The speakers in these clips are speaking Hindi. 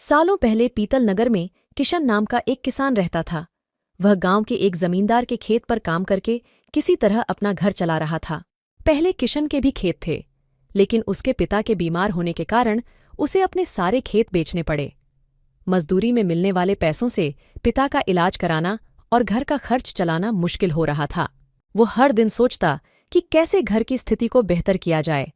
सालों पहले पीतल नगर में किशन नाम का एक किसान रहता था। वह गांव के एक जमींदार के खेत पर काम करके किसी तरह अपना घर चला रहा था। पहले किशन के भी खेत थे, लेकिन उसके पिता के बीमार होने के कारण उसे अपने सारे खेत बेचने पड़े। मजदूरी में मिलने वाले पैसों से पिता का इलाज कराना और घर का खर्च चलाना मुश्किल हो रहा था। वो हर दिन सोचता कि कैसे घर की स्थिति को बेहतर किया जाए।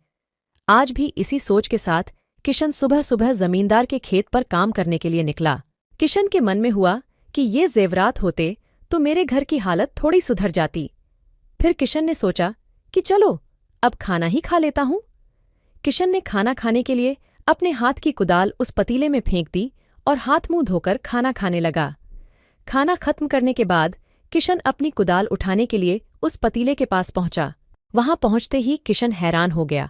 आज भी इसी सोच के साथ किशन सुबह सुबह जमींदार के खेत पर काम करने के लिए निकला। किशन के मन में हुआ कि ये जेवरात होते तो मेरे घर की हालत थोड़ी सुधर जाती। फिर किशन ने सोचा कि चलो अब खाना ही खा लेता हूं। किशन ने खाना खाने के लिए अपने हाथ की कुदाल उस पतीले में फेंक दी और हाथ मुंह धोकर खाना खाने लगा। खाना खत्म करने के बाद किशन अपनी कुदाल उठाने के लिए उस पतीले के पास पहुंचा। वहां पहुंचते ही किशन हैरान हो गया।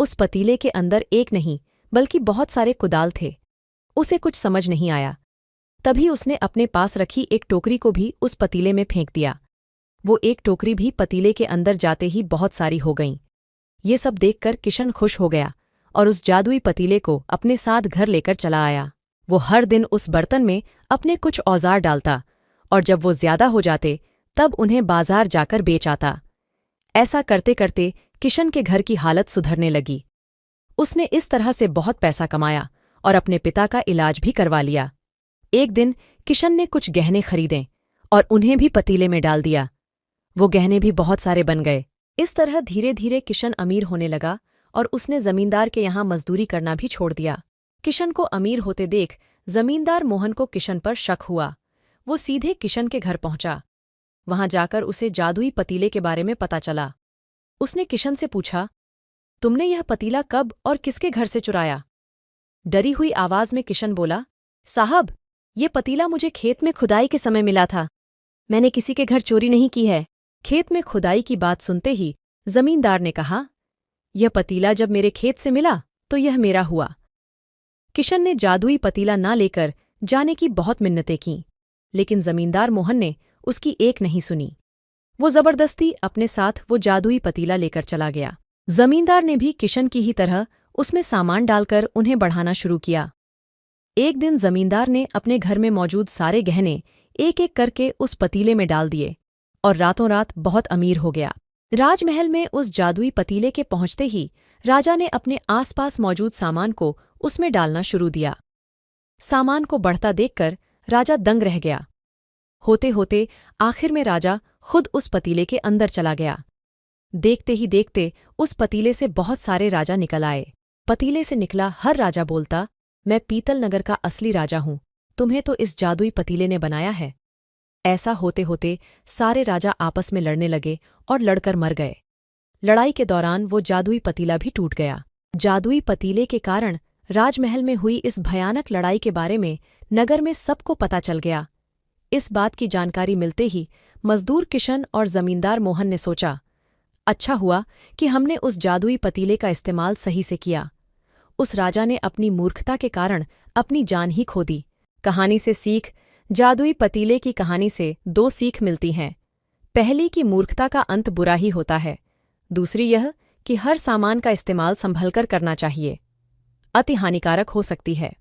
उस पतीले के अंदर एक नहीं बल्कि बहुत सारे कुदाल थे। उसे कुछ समझ नहीं आया। तभी उसने अपने पास रखी एक टोकरी को भी उस पतीले में फेंक दिया। वो एक टोकरी भी पतीले के अंदर जाते ही बहुत सारी हो गईं। ये सब देखकर किशन खुश हो गया और उस जादुई पतीले को अपने साथ घर लेकर चला आया। वो हर दिन उस बर्तन में अपने कुछ औजार डालता और जब वो ज्यादा हो जाते तब उन्हें बाजार जाकर बेच आता। ऐसा करते करते किशन के घर की हालत सुधरने लगी। उसने इस तरह से बहुत पैसा कमाया और अपने पिता का इलाज भी करवा लिया। एक दिन किशन ने कुछ गहने खरीदे और उन्हें भी पतीले में डाल दिया। वो गहने भी बहुत सारे बन गए। इस तरह धीरे धीरे किशन अमीर होने लगा और उसने जमींदार के यहाँ मजदूरी करना भी छोड़ दिया। किशन को अमीर होते देख जमींदार मोहन को किशन पर शक हुआ। वो सीधे किशन के घर पहुंचा। वहां जाकर उसे जादुई पतीले के बारे में पता चला। उसने किशन से पूछा, तुमने यह पतीला कब और किसके घर से चुराया? डरी हुई आवाज में किशन बोला, साहब, ये पतीला मुझे खेत में खुदाई के समय मिला था। मैंने किसी के घर चोरी नहीं की है। खेत में खुदाई की बात सुनते ही जमींदार ने कहा, यह पतीला जब मेरे खेत से मिला तो यह मेरा हुआ। किशन ने जादुई पतीला ना लेकर जाने की बहुत मिन्नतें कीं, लेकिन जमींदार मोहन ने उसकी एक नहीं सुनी। वो जबरदस्ती अपने साथ वो जादुई पतीला लेकर चला गया। जमींदार ने भी किशन की ही तरह उसमें सामान डालकर उन्हें बढ़ाना शुरू किया। एक दिन जमींदार ने अपने घर में मौजूद सारे गहने एक एक करके उस पतीले में डाल दिए और रातों रात बहुत अमीर हो गया। राजमहल में उस जादुई पतीले के पहुंचते ही राजा ने अपने आसपास मौजूद सामान को उसमें डालना शुरू दिया। सामान को बढ़ता देखकर राजा दंग रह गया। होते होते आखिर में राजा खुद उस पतीले के अंदर चला गया। देखते ही देखते उस पतीले से बहुत सारे राजा निकल आए। पतीले से निकला हर राजा बोलता, मैं पीतल नगर का असली राजा हूं, तुम्हें तो इस जादुई पतीले ने बनाया है। ऐसा होते होते सारे राजा आपस में लड़ने लगे और लड़कर मर गए। लड़ाई के दौरान वो जादुई पतीला भी टूट गया। जादुई पतीले के कारण राजमहल में हुई इस भयानक लड़ाई के बारे में नगर में सबको पता चल गया। इस बात की जानकारी मिलते ही मजदूर किशन और जमींदार मोहन ने सोचा, अच्छा हुआ कि हमने उस जादुई पतीले का इस्तेमाल सही से किया। उस राजा ने अपनी मूर्खता के कारण अपनी जान ही खो दी। कहानी से सीख, जादुई पतीले की कहानी से दो सीख मिलती हैं। पहली कि मूर्खता का अंत बुरा ही होता है। दूसरी यह कि हर सामान का इस्तेमाल संभलकर करना चाहिए, अति हानिकारक हो सकती है।